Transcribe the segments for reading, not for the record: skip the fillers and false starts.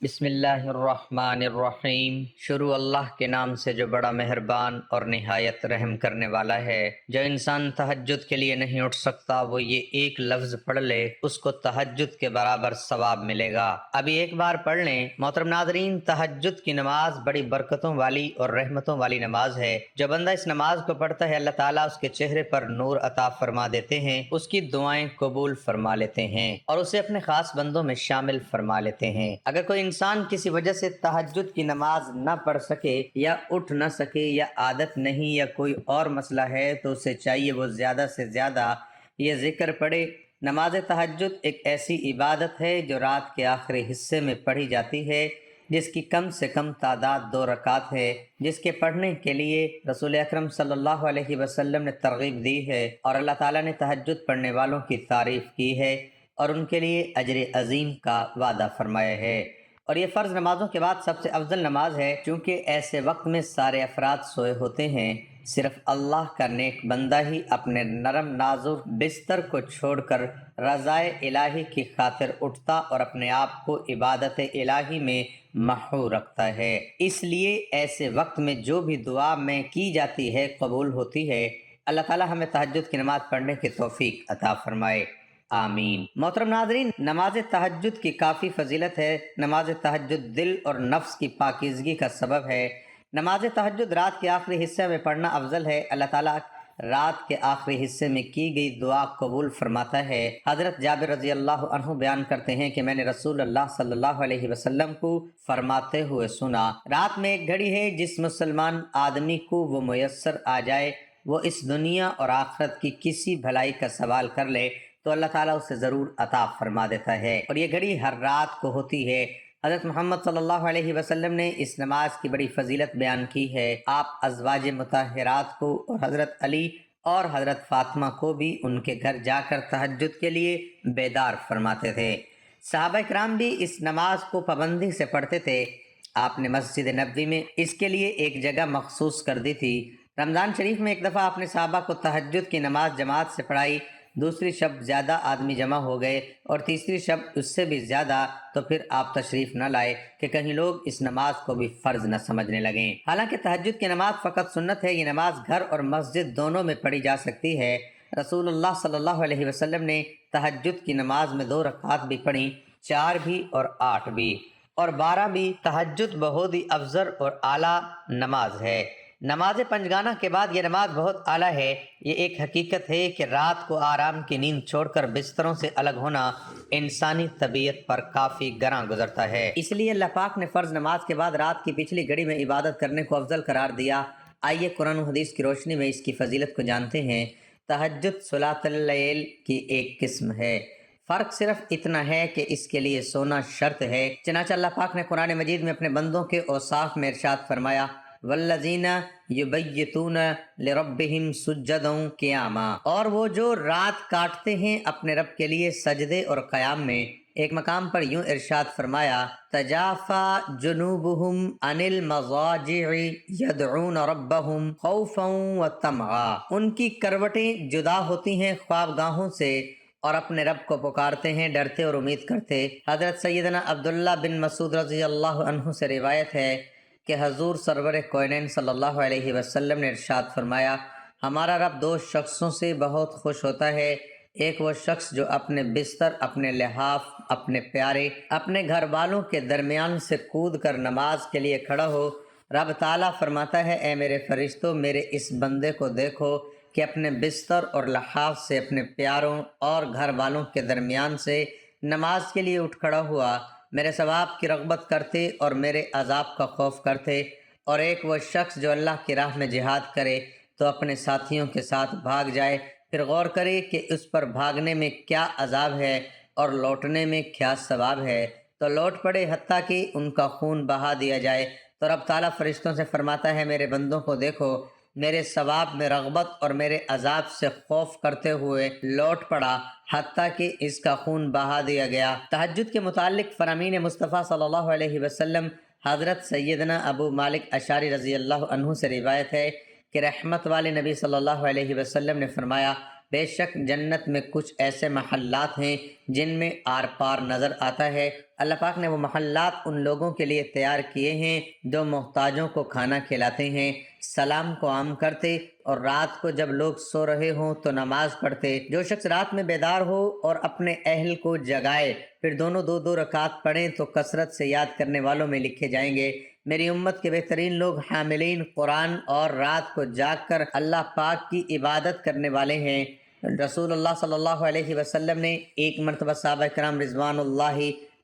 بسم اللہ الرحمن الرحیم۔ شروع اللہ کے نام سے جو بڑا مہربان اور نہایت رحم کرنے والا ہے۔ جو انسان تہجد کے لیے نہیں اٹھ سکتا وہ یہ ایک لفظ پڑھ لے، اس کو تہجد کے برابر ثواب ملے گا۔ ابھی ایک بار پڑھ لیں۔ محترم ناظرین، تہجد کی نماز بڑی برکتوں والی اور رحمتوں والی نماز ہے۔ جو بندہ اس نماز کو پڑھتا ہے اللہ تعالیٰ اس کے چہرے پر نور عطا فرما دیتے ہیں، اس کی دعائیں قبول فرما لیتے ہیں اور اسے اپنے خاص بندوں میں شامل فرما لیتے ہیں۔ اگر کوئی انسان کسی وجہ سے تہجد کی نماز نہ پڑھ سکے یا اٹھ نہ سکے یا عادت نہیں یا کوئی اور مسئلہ ہے تو اسے چاہیے وہ زیادہ سے زیادہ یہ ذکر پڑھے۔ نماز تہجد ایک ایسی عبادت ہے جو رات کے آخری حصے میں پڑھی جاتی ہے، جس کی کم سے کم تعداد 2 رکعت ہے، جس کے پڑھنے کے لیے رسول اکرم صلی اللہ علیہ وسلم نے ترغیب دی ہے اور اللہ تعالیٰ نے تہجد پڑھنے والوں کی تعریف کی ہے اور ان کے لیے اجر عظیم کا وعدہ فرمایا ہے۔ اور یہ فرض نمازوں کے بعد سب سے افضل نماز ہے، چونکہ ایسے وقت میں سارے افراد سوئے ہوتے ہیں، صرف اللہ کا نیک بندہ ہی اپنے نرم نازک بستر کو چھوڑ کر رضائے الہی کی خاطر اٹھتا اور اپنے آپ کو عبادت الہی میں محو رکھتا ہے۔ اس لیے ایسے وقت میں جو بھی دعا میں کی جاتی ہے قبول ہوتی ہے۔ اللہ تعالی ہمیں تہجد کی نماز پڑھنے کی توفیق عطا فرمائے، آمین۔ محترم ناظرین، نماز تہجد کی کافی فضیلت ہے۔ نماز تہجد دل اور نفس کی پاکیزگی کا سبب ہے۔ نماز تہجد رات کے آخری حصے میں پڑھنا افضل ہے۔ اللہ تعالیٰ رات کے آخری حصے میں کی گئی دعا قبول فرماتا ہے۔ حضرت جابر رضی اللہ عنہ بیان کرتے ہیں کہ میں نے رسول اللہ صلی اللہ علیہ وسلم کو فرماتے ہوئے سنا، رات میں ایک گھڑی ہے جس مسلمان آدمی کو وہ میسر آ جائے، وہ اس دنیا اور آخرت کی کسی بھلائی کا سوال کر لے تو اللہ تعالیٰ اسے ضرور عطا فرما دیتا ہے، اور یہ گھڑی ہر رات کو ہوتی ہے۔ حضرت محمد صلی اللہ علیہ وسلم نے اس نماز کی بڑی فضیلت بیان کی ہے۔ آپ ازواج مطہرات کو اور حضرت علی اور حضرت فاطمہ کو بھی ان کے گھر جا کر تہجد کے لیے بیدار فرماتے تھے۔ صحابہ کرام بھی اس نماز کو پابندی سے پڑھتے تھے۔ آپ نے مسجد نبوی میں اس کے لیے ایک جگہ مخصوص کر دی تھی۔ رمضان شریف میں ایک دفعہ آپ نے صحابہ کو تہجد کی نماز جماعت سے پڑھائی، دوسری شب زیادہ آدمی جمع ہو گئے اور تیسری شب اس سے بھی زیادہ، تو پھر آپ تشریف نہ لائے کہ کہیں لوگ اس نماز کو بھی فرض نہ سمجھنے لگیں۔ حالانکہ تہجد کی نماز فقط سنت ہے، یہ نماز گھر اور مسجد دونوں میں پڑھی جا سکتی ہے۔ رسول اللہ صلی اللہ علیہ وسلم نے تہجد کی نماز میں 2 رکعات بھی پڑھی، 4 بھی اور 8 بھی اور 12 بھی۔ تہجد بہت ہی افضل اور اعلیٰ نماز ہے۔ نماز پنجگانہ کے بعد یہ نماز بہت اعلیٰ ہے۔ یہ ایک حقیقت ہے کہ رات کو آرام کی نیند چھوڑ کر بستروں سے الگ ہونا انسانی طبیعت پر کافی گراں گزرتا ہے، اس لیے اللہ پاک نے فرض نماز کے بعد رات کی پچھلی گھڑی میں عبادت کرنے کو افضل قرار دیا۔ آئیے قرآن و حدیث کی روشنی میں اس کی فضیلت کو جانتے ہیں۔ تہجد صلاۃ اللیل کی ایک قسم ہے، فرق صرف اتنا ہے کہ اس کے لیے سونا شرط ہے۔ چنانچہ اللہ پاک نے قرآن مجید میں اپنے بندوں کے اوصاف میں ارشاد فرمایا، والذین یبیتون لربہم سجدا قیاما، اور وہ جو رات کاٹتے ہیں اپنے رب کے لیے سجدے اور قیام میں۔ ایک مقام پر یوں ارشاد فرمایا، تجافا جنوبہم عن المضاجع یدعون ربہم خوفا وطمعا، ان کی کروٹیں جدا ہوتی ہیں خوابگاہوں سے اور اپنے رب کو پکارتے ہیں ڈرتے اور امید کرتے۔ حضرت سیدنا عبداللہ بن مسعود رضی اللہ عنہ سے روایت ہے کہ حضور سرور کونین صلی اللہ علیہ وسلم نے ارشاد فرمایا، ہمارا رب 2 شخصوں سے بہت خوش ہوتا ہے، ایک وہ شخص جو اپنے بستر، اپنے لحاف، اپنے پیارے، اپنے گھر والوں کے درمیان سے کود کر نماز کے لیے کھڑا ہو۔ رب تعالیٰ فرماتا ہے، اے میرے فرشتوں، میرے اس بندے کو دیکھو کہ اپنے بستر اور لحاف سے اپنے پیاروں اور گھر والوں کے درمیان سے نماز کے لیے اٹھ کھڑا ہوا، میرے ثواب کی رغبت کرتے اور میرے عذاب کا خوف کرتے۔ اور ایک وہ شخص جو اللہ کی راہ میں جہاد کرے تو اپنے ساتھیوں کے ساتھ بھاگ جائے، پھر غور کرے کہ اس پر بھاگنے میں کیا عذاب ہے اور لوٹنے میں کیا ثواب ہے، تو لوٹ پڑے حتیٰ کہ ان کا خون بہا دیا جائے۔ تو رب تعالیٰ فرشتوں سے فرماتا ہے، میرے بندوں کو دیکھو، میرے ثواب میں رغبت اور میرے عذاب سے خوف کرتے ہوئے لوٹ پڑا حتیٰ کہ اس کا خون بہا دیا گیا۔ تہجد کے متعلق فرامین مصطفیٰ صلی اللہ علیہ وسلم حضرت سیدنا ابو مالک اشعری رضی اللہ عنہ سے روایت ہے کہ رحمت والے نبی صلی اللہ علیہ وسلم نے فرمایا، بے شک جنت میں کچھ ایسے محلات ہیں جن میں آر پار نظر آتا ہے۔ اللہ پاک نے وہ محلات ان لوگوں کے لیے تیار کیے ہیں جو محتاجوں کو کھانا کھلاتے ہیں، سلام کو عام کرتے اور رات کو جب لوگ سو رہے ہوں تو نماز پڑھتے۔ جو شخص رات میں بیدار ہو اور اپنے اہل کو جگائے پھر دونوں دو دو رکعت پڑھیں تو کثرت سے یاد کرنے والوں میں لکھے جائیں گے۔ میری امت کے بہترین لوگ حاملین قرآن اور رات کو جاگ کر اللہ پاک کی عبادت کرنے والے ہیں۔ رسول اللہ صلی اللہ علیہ وسلم نے ایک مرتبہ صحابہ کرام رضوان اللہ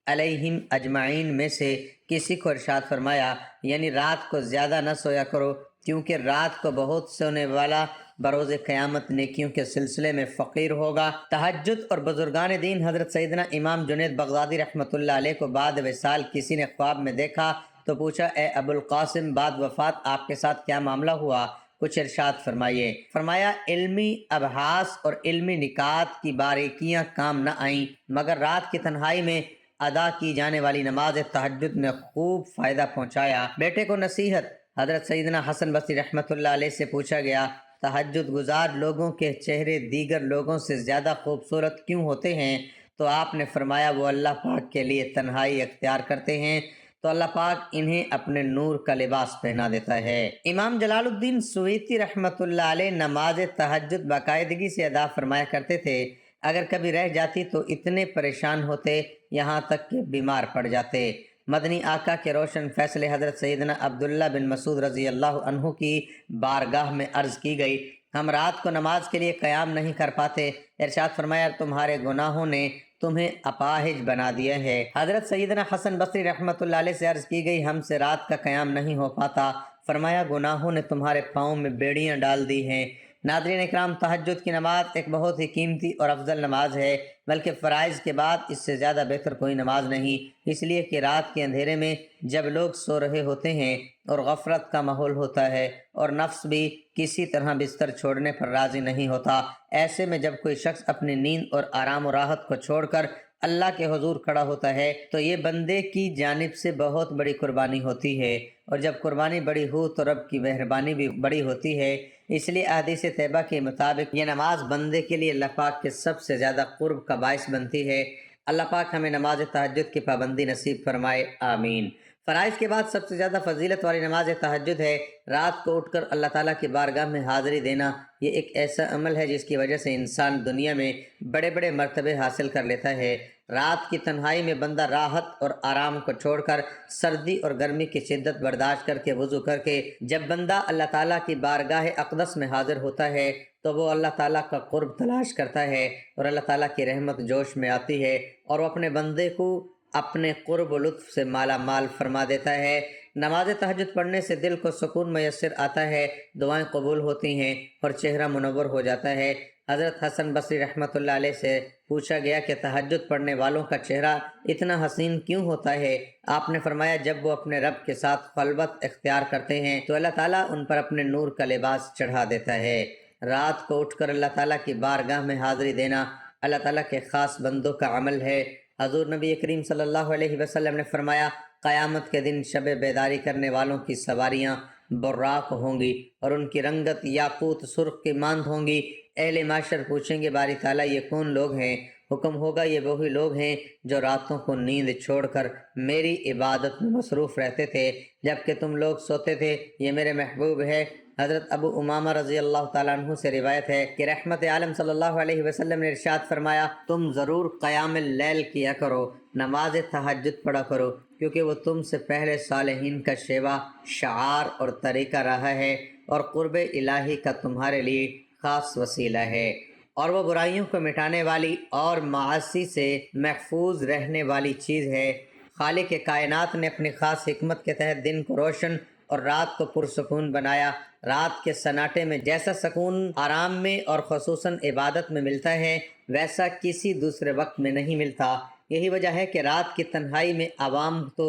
علیہم اجمعین میں سے کسی کو ارشاد فرمایا، یعنی رات کو زیادہ نہ سویا کرو، کیونکہ رات کو بہت سونے والا بروز قیامت نیکیوں کے سلسلے میں فقیر ہوگا۔ تہجد اور بزرگان دین حضرت سیدنا امام جنید بغدادی رحمۃ اللہ علیہ کو بعد وصال کسی نے خواب میں دیکھا تو پوچھا، اے ابو القاسم، بعد وفات آپ کے ساتھ کیا معاملہ ہوا؟ کچھ ارشاد فرمائیے۔ فرمایا، علمی ابحاث اور علمی نکات کی باریکیاں کام نہ آئیں مگر رات کی تنہائی میں ادا کی جانے والی نماز تہجد نے خوب فائدہ پہنچایا۔ بیٹے کو نصیحت۔ حضرت سیدنا حسن بصری رحمۃ اللہ علیہ سے پوچھا گیا، تہجد گزار لوگوں کے چہرے دیگر لوگوں سے زیادہ خوبصورت کیوں ہوتے ہیں؟ تو آپ نے فرمایا، وہ اللہ پاک کے لیے تنہائی اختیار کرتے ہیں تو اللہ پاک انہیں اپنے نور کا لباس پہنا دیتا ہے۔ امام جلال الدین سویتی رحمۃ اللہ علیہ نماز تہجد باقاعدگی سے ادا فرمایا کرتے تھے۔ اگر کبھی رہ جاتی تو اتنے پریشان ہوتے یہاں تک کہ بیمار پڑ جاتے۔ مدنی آقا کے روشن فیصلے حضرت سیدنا عبداللہ بن مسعود رضی اللہ عنہ کی بارگاہ میں عرض کی گئی، ہم رات کو نماز کے لیے قیام نہیں کر پاتے۔ ارشاد فرمایا، تمہارے گناہوں نے تمہیں اپاہج بنا دیا ہے۔ حضرت سیدنا حسن بصری رحمۃ اللہ علیہ سے عرض کی گئی، ہم سے رات کا قیام نہیں ہو پاتا۔ فرمایا، گناہوں نے تمہارے پاؤں میں بیڑیاں ڈال دی ہیں۔ ناظرین اکرام، تہجد کی نماز ایک بہت ہی قیمتی اور افضل نماز ہے، بلکہ فرائض کے بعد اس سے زیادہ بہتر کوئی نماز نہیں، اس لیے کہ رات کے اندھیرے میں جب لوگ سو رہے ہوتے ہیں اور غفلت کا ماحول ہوتا ہے اور نفس بھی کسی طرح بستر چھوڑنے پر راضی نہیں ہوتا، ایسے میں جب کوئی شخص اپنی نیند اور آرام و راحت کو چھوڑ کر اللہ کے حضور کھڑا ہوتا ہے تو یہ بندے کی جانب سے بہت بڑی قربانی ہوتی ہے، اور جب قربانی بڑی ہو تو رب کی مہربانی بھی بڑی ہوتی ہے۔ اس لیے احادیث طیبہ کے مطابق یہ نماز بندے کے لیے اللہ پاک کے سب سے زیادہ قرب کا باعث بنتی ہے۔ اللہ پاک ہمیں نماز تہجد کی پابندی نصیب فرمائے، آمین۔ فرائض کے بعد سب سے زیادہ فضیلت والی نماز تہجد ہے۔ رات کو اٹھ کر اللہ تعالیٰ کی بارگاہ میں حاضری دینا یہ ایک ایسا عمل ہے جس کی وجہ سے انسان دنیا میں بڑے بڑے مرتبے حاصل کر لیتا ہے۔ رات کی تنہائی میں بندہ راحت اور آرام کو چھوڑ کر سردی اور گرمی کی شدت برداشت کر کے وضو کر کے جب بندہ اللہ تعالیٰ کی بارگاہ اقدس میں حاضر ہوتا ہے تو وہ اللہ تعالیٰ کا قرب تلاش کرتا ہے اور اللہ تعالیٰ کی رحمت جوش میں آتی ہے اور وہ اپنے بندے کو اپنے قرب و لطف سے مالا مال فرما دیتا ہے۔ نماز تہجد پڑھنے سے دل کو سکون میسر آتا ہے، دعائیں قبول ہوتی ہیں اور چہرہ منور ہو جاتا ہے۔ حضرت حسن بصری رحمۃ اللہ علیہ سے پوچھا گیا کہ تہجد پڑھنے والوں کا چہرہ اتنا حسین کیوں ہوتا ہے؟ آپ نے فرمایا، جب وہ اپنے رب کے ساتھ خلوت اختیار کرتے ہیں تو اللہ تعالیٰ ان پر اپنے نور کا لباس چڑھا دیتا ہے۔ رات کو اٹھ کر اللہ تعالیٰ کی بارگاہ میں حاضری دینا اللہ تعالیٰ کے خاص بندوں کا عمل ہے۔ حضور نبی کریم صلی اللہ علیہ وسلم نے فرمایا، قیامت کے دن شب بیداری کرنے والوں کی سواریاں براق ہوں گی اور ان کی رنگت یاقوت سرخ کی مانند ہوں گی۔ اہل معاشر پوچھیں گے، باری تعالیٰ یہ کون لوگ ہیں؟ حکم ہوگا، یہ وہی لوگ ہیں جو راتوں کو نیند چھوڑ کر میری عبادت میں مصروف رہتے تھے جبکہ تم لوگ سوتے تھے، یہ میرے محبوب ہے۔ حضرت ابو امامہ رضی اللہ تعالیٰ عنہ سے روایت ہے کہ رحمت عالم صلی اللہ علیہ وسلم نے ارشاد فرمایا، تم ضرور قیام اللیل کیا کرو، نماز تہجد پڑھا کرو، کیونکہ وہ تم سے پہلے صالحین کا شیوہ، شعار اور طریقہ رہا ہے اور قرب الہی کا تمہارے لیے خاص وسیلہ ہے، اور وہ برائیوں کو مٹانے والی اور معاصی سے محفوظ رہنے والی چیز ہے۔ خالق کائنات نے اپنی خاص حکمت کے تحت دن کو روشن اور رات کو پرسکون بنایا۔ رات کے سناٹے میں جیسا سکون آرام میں اور خصوصاً عبادت میں ملتا ہے ویسا کسی دوسرے وقت میں نہیں ملتا۔ یہی وجہ ہے کہ رات کی تنہائی میں عوام تو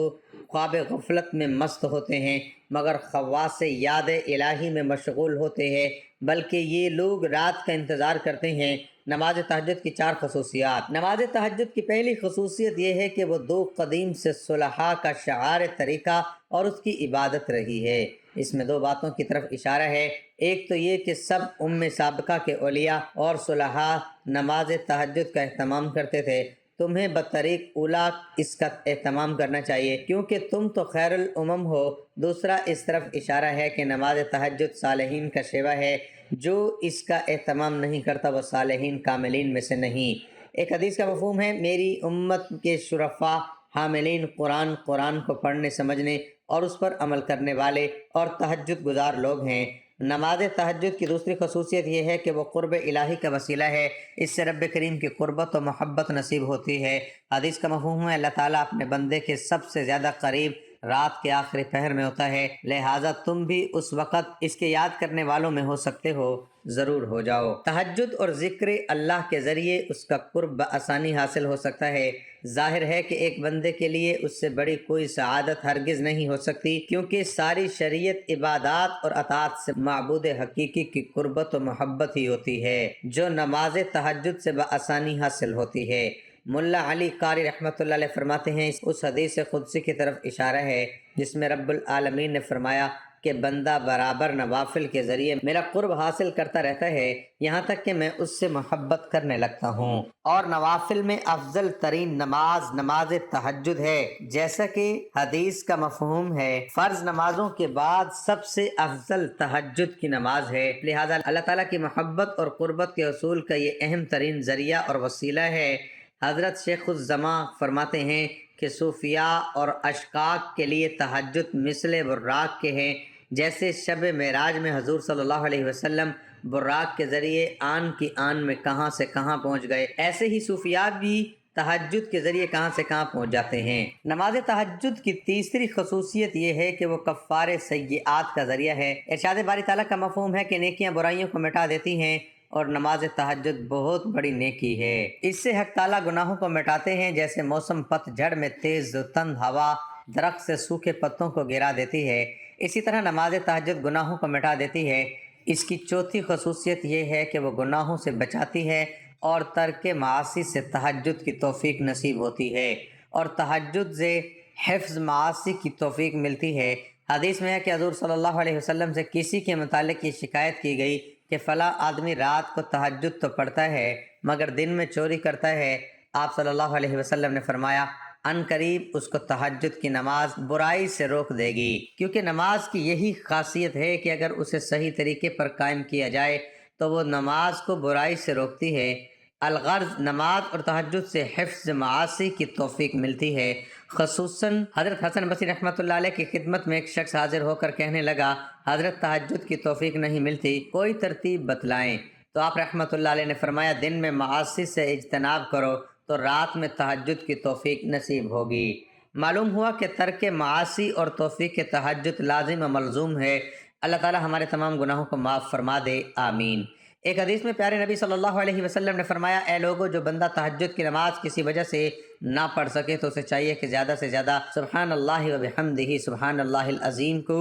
خواب غفلت میں مست ہوتے ہیں مگر خواص یاد الہی میں مشغول ہوتے ہیں، بلکہ یہ لوگ رات کا انتظار کرتے ہیں۔ نماز تہجد کی 4 خصوصیات۔ نماز تہجد کی پہلی خصوصیت یہ ہے کہ وہ دو قدیم سے صلحاء کا شعار طریقہ اور اس کی عبادت رہی ہے۔ اس میں 2 باتوں کی طرف اشارہ ہے۔ ایک تو یہ کہ سب سابقہ کے اولیاء اور صلحاء نماز تہجد کا اہتمام کرتے تھے، تمہیں بطریق اولا اس کا اہتمام کرنا چاہیے کیونکہ تم تو خیر الامم ہو۔ دوسرا اس طرف اشارہ ہے کہ نماز تہجد صالحین کا شیوہ ہے، جو اس کا اہتمام نہیں کرتا وہ صالحین کاملین میں سے نہیں۔ ایک حدیث کا مفہوم ہے، میری امت کے شرفاء حاملین قرآن کو پڑھنے سمجھنے اور اس پر عمل کرنے والے اور تہجد گزار لوگ ہیں۔ نماز تہجد کی دوسری خصوصیت یہ ہے کہ وہ قرب الہی کا وسیلہ ہے، اس سے رب کریم کی قربت و محبت نصیب ہوتی ہے۔ حدیث کا مفہوم ہے، اللہ تعالیٰ اپنے بندے کے سب سے زیادہ قریب رات کے آخری پہر میں ہوتا ہے، لہٰذا تم بھی اس وقت اس کے یاد کرنے والوں میں ہو سکتے ہو، ضرور ہو جاؤ۔ تہجد اور ذکر اللہ کے ذریعے اس کا قرب بآسانی حاصل ہو سکتا ہے۔ ظاہر ہے کہ ایک بندے کے لیے اس سے بڑی کوئی سعادت ہرگز نہیں ہو سکتی، کیونکہ ساری شریعت عبادات اور اطاعت سے معبود حقیقی کی قربت و محبت ہی ہوتی ہے، جو نماز تہجد سے بآسانی حاصل ہوتی ہے۔ ملا علی قاری رحمۃ اللہ علیہ فرماتے ہیں، اس حدیث قدسی کی طرف اشارہ ہے جس میں رب العالمین نے فرمایا کہ بندہ برابر نوافل کے ذریعے میرا قرب حاصل کرتا رہتا ہے یہاں تک کہ میں اس سے محبت کرنے لگتا ہوں، اور نوافل میں افضل ترین نماز تہجد ہے، جیسا کہ حدیث کا مفہوم ہے فرض نمازوں کے بعد سب سے افضل تہجد کی نماز ہے، لہذا اللہ تعالیٰ کی محبت اور قربت کے حصول کا یہ اہم ترین ذریعہ اور وسیلہ ہے۔ حضرت شیخ الزماں فرماتے ہیں کہ صوفیاء اور اشقاق کے لیے تہجد مثل براق کے ہیں، جیسے شب معراج میں حضور صلی اللہ علیہ وسلم براق کے ذریعے آن کی آن میں کہاں سے کہاں پہنچ گئے، ایسے ہی صوفیاء بھی تہجد کے ذریعے کہاں سے کہاں پہنچ جاتے ہیں۔ نماز تہجد کی تیسری خصوصیت یہ ہے کہ وہ کفار سیئات کا ذریعہ ہے۔ ارشاد باری تعالیٰ کا مفہوم ہے کہ نیکیاں برائیوں کو مٹا دیتی ہیں اور نماز تہجد بہت بڑی نیکی ہے۔ اس سے حق تعالیٰ گناہوں کو مٹاتے ہیں، جیسے موسم پت جھڑ میں تیز و تند ہوا درخت سے سوکھے پتوں کو گرا دیتی ہے، اسی طرح نماز تہجد گناہوں کو مٹا دیتی ہے۔ اس کی چوتھی خصوصیت یہ ہے کہ وہ گناہوں سے بچاتی ہے اور ترک معاصی سے تہجد کی توفیق نصیب ہوتی ہے، اور تہجد سے حفظ معاصی کی توفیق ملتی ہے۔ حدیث میں ہے کہ حضور صلی اللہ علیہ وسلم سے کسی کے متعلق یہ شکایت کی گئی کہ فلاں آدمی رات کو تہجد تو پڑھتا ہے مگر دن میں چوری کرتا ہے۔ آپ صلی اللہ علیہ وسلم نے فرمایا، ان قریب اس کو تہجد کی نماز برائی سے روک دے گی، کیونکہ نماز کی یہی خاصیت ہے کہ اگر اسے صحیح طریقے پر قائم کیا جائے تو وہ نماز کو برائی سے روکتی ہے۔ الغرض نماز اور تہجد سے حفظ معاصی کی توفیق ملتی ہے۔ خصوصاً حضرت حسن بصری رحمۃ اللہ علیہ کی خدمت میں ایک شخص حاضر ہو کر کہنے لگا، حضرت تہجد کی توفیق نہیں ملتی، کوئی ترتیب بتلائیں۔ تو آپ رحمۃ اللہ علیہ نے فرمایا، دن میں معاصی سے اجتناب کرو تو رات میں تہجد کی توفیق نصیب ہوگی۔ معلوم ہوا کہ ترک معاصی اور توفیق تہجد لازم و ملزوم ہے۔ اللہ تعالی ہمارے تمام گناہوں کو معاف فرما دے، آمین۔ ایک حدیث میں پیارے نبی صلی اللہ علیہ وسلم نے فرمایا، اے لوگو، جو بندہ تہجد کی نماز کسی وجہ سے نہ پڑھ سکے تو اسے چاہیے کہ زیادہ سے زیادہ سبحان اللہ و بحمدہ سبحان اللہ العظیم کو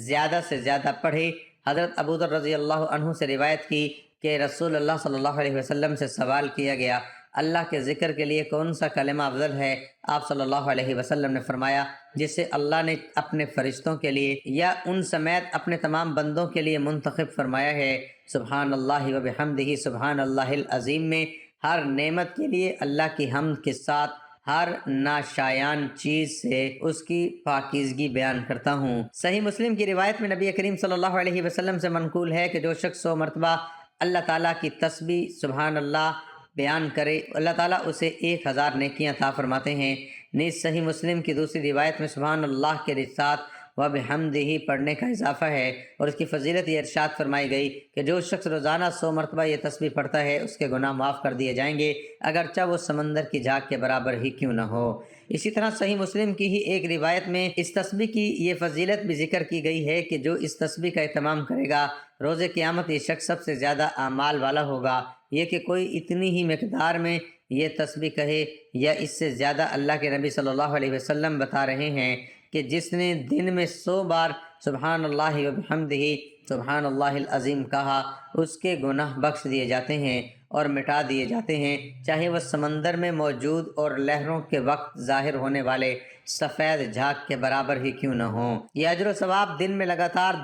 زیادہ سے زیادہ پڑھے۔ حضرت ابو ذر رضی اللہ عنہ سے روایت کی کہ رسول اللہ صلی اللہ علیہ وسلم سے سوال کیا گیا، اللہ کے ذکر کے لیے کون سا کلمہ افضل ہے؟ آپ صلی اللہ علیہ وسلم نے فرمایا، جسے اللہ نے اپنے فرشتوں کے لیے یا ان سمیت اپنے تمام بندوں کے لیے منتخب فرمایا ہے۔ سبحان اللہ و بحمدہ سبحان اللہ العظیم میں ہر نعمت کے لیے اللہ کی حمد کے ساتھ ہر ناشایان چیز سے اس کی پاکیزگی بیان کرتا ہوں۔ صحیح مسلم کی روایت میں نبی کریم صلی اللہ علیہ وسلم سے منقول ہے کہ جو شخص 100 مرتبہ اللہ تعالیٰ کی تسبیح سبحان اللہ بیان کرے، اللہ تعالیٰ اسے 1000 نیکیاں عطا فرماتے ہیں۔ نیز صحیح مسلم کی دوسری روایت میں سبحان اللہ کے ساتھ و بحمدہ پڑھنے کا اضافہ ہے، اور اس کی فضیلت یہ ارشاد فرمائی گئی کہ جو شخص روزانہ 100 مرتبہ یہ تسبیح پڑھتا ہے اس کے گناہ معاف کر دیے جائیں گے، اگرچہ وہ سمندر کی جھاگ کے برابر ہی کیوں نہ ہو۔ اسی طرح صحیح مسلم کی ہی ایک روایت میں اس تسبیح کی یہ فضیلت بھی ذکر کی گئی ہے کہ جو اس تسبیح کا اہتمام کرے گا، روز قیامت یہ شخص سب سے زیادہ اعمال والا ہوگا۔ یہ کہ کوئی اتنی ہی مقدار میں یہ تسبیح کہے یا اس سے زیادہ، اللہ کے نبی صلی اللہ علیہ وسلم بتا رہے ہیں کہ جس نے دن میں 100 بار سبحان اللہ و بحمدہ سبحان اللہ العظیم کہا اس کے گناہ بخش دیے جاتے ہیں اور مٹا دیے جاتے ہیں، چاہے وہ سمندر میں موجود اور لہروں کے وقت ظاہر ہونے والے سفید جھاگ کے برابر ہی کیوں نہ ہوں۔ یہ اجر و ثواب دن میں لگاتار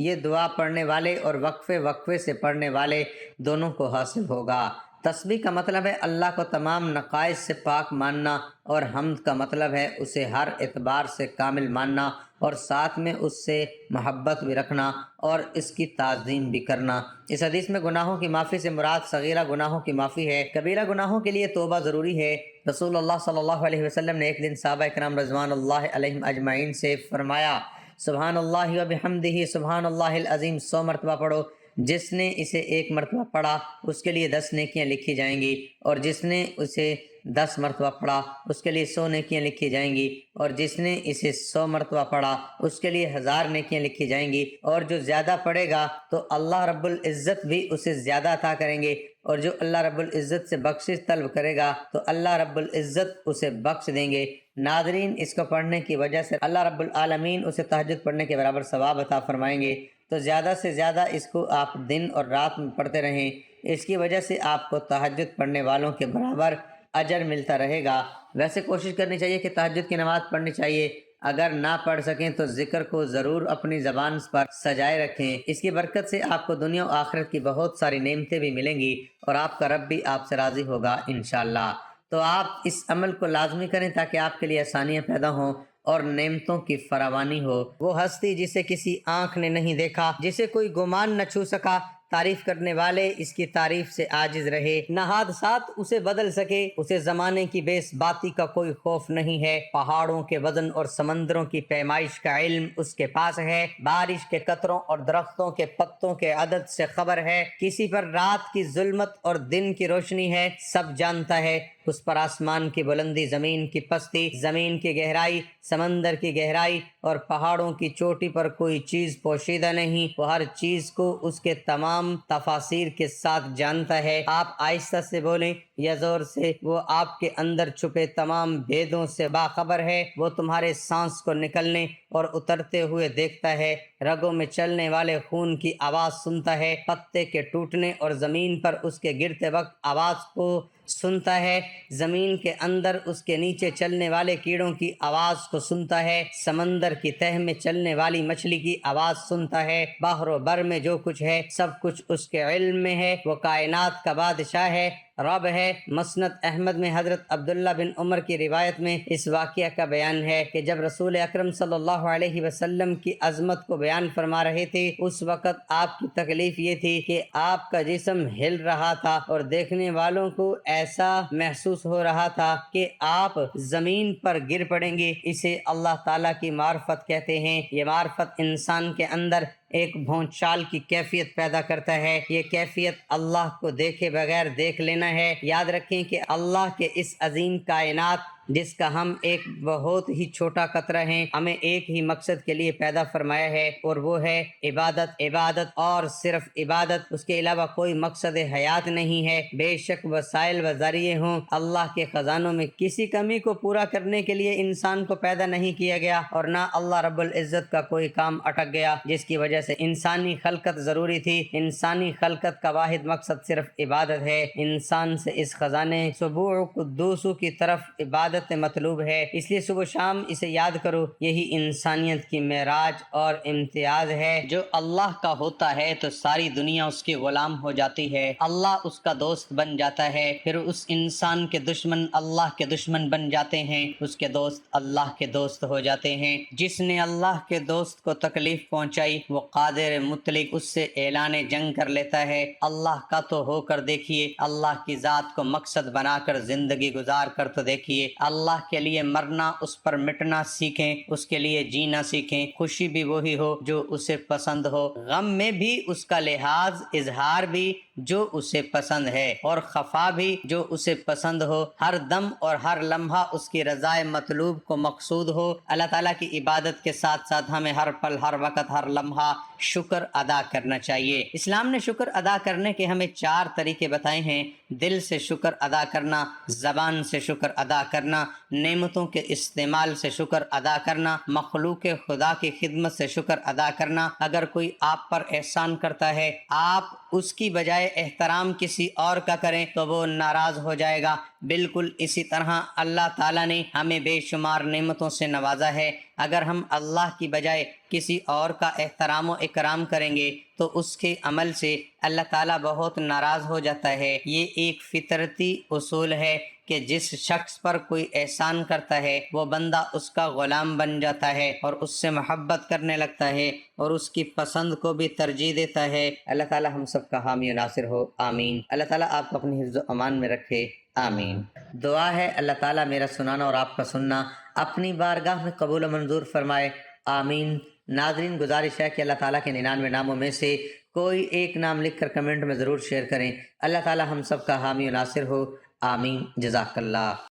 یہ دعا پڑھنے والے اور وقفے وقفے سے پڑھنے والے دونوں کو حاصل ہوگا۔ تسبیح کا مطلب ہے اللہ کو تمام نقائص سے پاک ماننا، اور حمد کا مطلب ہے اسے ہر اعتبار سے کامل ماننا اور ساتھ میں اس سے محبت بھی رکھنا اور اس کی تعظیم بھی کرنا۔ اس حدیث میں گناہوں کی معافی سے مراد صغیرہ گناہوں کی معافی ہے، کبیرہ گناہوں کے لیے توبہ ضروری ہے۔ رسول اللہ صلی اللہ علیہ وسلم نے ایک دن صحابہ کرام رضوان اللہ علیہم اجمعین سے فرمایا، سبحان اللہ و بحمدہ سبحان اللہ العظیم 100 مرتبہ پڑھو۔ جس نے اسے 1 مرتبہ پڑھا اس کے لیے 10 نیکیاں لکھی جائیں گی، اور جس نے اسے 10 مرتبہ پڑھا اس کے لیے 100 نیکیاں لکھی جائیں گی، اور جس نے اسے 100 مرتبہ پڑھا اس کے لیے 1000 نیکیاں لکھی جائیں گی، اور جو زیادہ پڑھے گا تو اللہ رب العزت بھی اسے زیادہ عطا کریں گے، اور جو اللہ رب العزت سے بخشش طلب کرے گا تو اللہ رب العزت اسے بخش دیں گے۔ ناظرین، اس کو پڑھنے کی وجہ سے اللہ رب العالمین اسے تہجد پڑھنے کے برابر ثواب عطا فرمائیں گے، تو زیادہ سے زیادہ اس کو آپ دن اور رات میں پڑھتے رہیں، اس کی وجہ سے آپ کو تہجد پڑھنے والوں کے برابر اجر ملتا رہے گا۔ ویسے کوشش کرنی چاہیے کہ تہجد کی نماز پڑھنی چاہیے، اگر نہ پڑھ سکیں تو ذکر کو ضرور اپنی زبان پر سجائے رکھیں، اس کی برکت سے آپ کو دنیا و آخرت کی بہت ساری نعمتیں بھی ملیں گی اور آپ کا رب بھی آپ سے راضی ہوگا انشاءاللہ۔ تو آپ اس عمل کو لازمی کریں تاکہ آپ کے لیے آسانیاں پیدا ہوں اور نعمتوں کی فراوانی ہو۔ وہ ہستی جسے کسی آنکھ نے نہیں دیکھا، جسے کوئی گمان نہ چھو سکا، تعریف کرنے والے اس کی تعریف سے عاجز رہے، نہ حادثات اسے بدل سکے، اسے زمانے کی بے ثباتی کا کوئی خوف نہیں ہے، پہاڑوں کے وزن اور سمندروں کی پیمائش کا علم اس کے پاس ہے، بارش کے قطروں اور درختوں کے پتوں کے عدد سے خبر ہے، کسی پر رات کی ظلمت اور دن کی روشنی ہے، سب جانتا ہے، اس پر آسمان کی بلندی، زمین کی پستی، زمین کی گہرائی، سمندر کی گہرائی اور پہاڑوں کی چوٹی پر کوئی چیز پوشیدہ نہیں، وہ ہر چیز کو اس کے تمام تفاصیر کے ساتھ جانتا ہے۔ آپ آہستہ سے بولیں یا زور سے، وہ آپ کے اندر چھپے تمام بھیدوں سے باخبر ہے، وہ تمہارے سانس کو نکلنے اور اترتے ہوئے دیکھتا ہے، رگوں میں چلنے والے خون کی آواز سنتا ہے، پتے کے ٹوٹنے اور زمین پر اس کے گرتے وقت آواز کو سنتا ہے، زمین کے اندر اس کے نیچے چلنے والے کیڑوں کی آواز کو سنتا ہے، سمندر کی تہ میں چلنے والی مچھلی کی آواز سنتا ہے، بحر و بر میں جو کچھ ہے سب کچھ اس کے علم میں ہے، وہ کائنات کا بادشاہ ہے، رب ہے۔ مسند احمد میں حضرت عبداللہ بن عمر کی روایت میں اس واقعہ کا بیان ہے کہ جب رسول اکرم صلی اللہ علیہ وسلم کی عظمت کو بیان فرما رہے تھے، اس وقت آپ کی تکلیف یہ تھی کہ آپ کا جسم ہل رہا تھا اور دیکھنے والوں کو ایسا محسوس ہو رہا تھا کہ آپ زمین پر گر پڑیں گے۔ اسے اللہ تعالیٰ کی معرفت کہتے ہیں۔ یہ معرفت انسان کے اندر ایک بھونچال کی کیفیت پیدا کرتا ہے، یہ کیفیت اللہ کو دیکھے بغیر دیکھ لینا ہے۔ یاد رکھیں کہ اللہ کے اس عظیم کائنات جس کا ہم ایک بہت ہی چھوٹا قطرہ ہیں، ہمیں ایک ہی مقصد کے لیے پیدا فرمایا ہے، اور وہ ہے عبادت، عبادت اور صرف عبادت، اس کے علاوہ کوئی مقصد حیات نہیں ہے۔ بے شک وسائل و ذریعے ہوں، اللہ کے خزانوں میں کسی کمی کو پورا کرنے کے لیے انسان کو پیدا نہیں کیا گیا، اور نہ اللہ رب العزت کا کوئی کام اٹک گیا جس کی وجہ سے انسانی خلقت ضروری تھی۔ انسانی خلقت کا واحد مقصد صرف عبادت ہے۔ انسان سے اس خزانے سبوع قدوسو کی طرف عبادت مطلوب ہے، اس لیے صبح شام اسے یاد کرو۔ یہی انسانیت کی معراج اور امتیاز ہے۔ جو اللہ کا ہوتا ہے تو ساری دنیا اس کی غلام ہو جاتی ہے، اللہ اس کا دوست بن جاتا ہے، پھر اس انسان کے دشمن اللہ کے دشمن بن جاتے ہیں، اس کے دوست اللہ کے دوست ہو جاتے ہیں۔ جس نے اللہ کے دوست کو تکلیف پہنچائی وہ قادر مطلق اس سے اعلان جنگ کر لیتا ہے۔ اللہ کا تو ہو کر دیکھیے، اللہ کی ذات کو مقصد بنا کر زندگی گزار کر تو دیکھیے۔ اللہ کے لیے مرنا، اس پر مٹنا سیکھیں، اس کے لیے جینا سیکھیں۔ خوشی بھی وہی ہو جو اسے پسند ہو، غم میں بھی اس کا لحاظ اظہار بھی جو اسے پسند ہے اور خفا بھی جو اسے پسند ہو، ہر دم اور ہر لمحہ اس کی رضائے مطلوب کو مقصود ہو۔ اللہ تعالیٰ کی عبادت کے ساتھ ساتھ ہمیں ہر پل، ہر وقت، ہر لمحہ شکر ادا کرنا چاہیے۔ اسلام نے شکر ادا کرنے کے ہمیں 4 طریقے بتائے ہیں: دل سے شکر ادا کرنا، زبان سے شکر ادا کرنا، نعمتوں کے استعمال سے شکر ادا کرنا، مخلوق خدا کی خدمت سے شکر ادا کرنا۔ اگر کوئی آپ پر احسان کرتا ہے، آپ اس کی بجائے احترام کسی اور کا کریں تو وہ ناراض ہو جائے گا۔ بالکل اسی طرح اللہ تعالیٰ نے ہمیں بے شمار نعمتوں سے نوازا ہے، اگر ہم اللہ کی بجائے کسی اور کا احترام و اکرام کریں گے تو اس کے عمل سے اللہ تعالیٰ بہت ناراض ہو جاتا ہے۔ یہ ایک فطرتی اصول ہے کہ جس شخص پر کوئی احسان کرتا ہے وہ بندہ اس کا غلام بن جاتا ہے اور اس سے محبت کرنے لگتا ہے اور اس کی پسند کو بھی ترجیح دیتا ہے۔ اللہ تعالیٰ ہم سب کا حامی و ناصر ہو، آمین۔ اللہ تعالیٰ آپ کو اپنی حفظ و امان میں رکھے، آمین۔ دعا ہے اللہ تعالیٰ میرا سنانا اور آپ کا سننا اپنی بارگاہ میں قبول و منظور فرمائے، آمین۔ ناظرین، گزارش ہے کہ اللہ تعالیٰ کے 99 ناموں میں سے کوئی ایک نام لکھ کر کمنٹ میں ضرور شیئر کریں۔ اللہ تعالیٰ ہم سب کا حامی و ناصر ہو، آمین۔ جزاک اللہ۔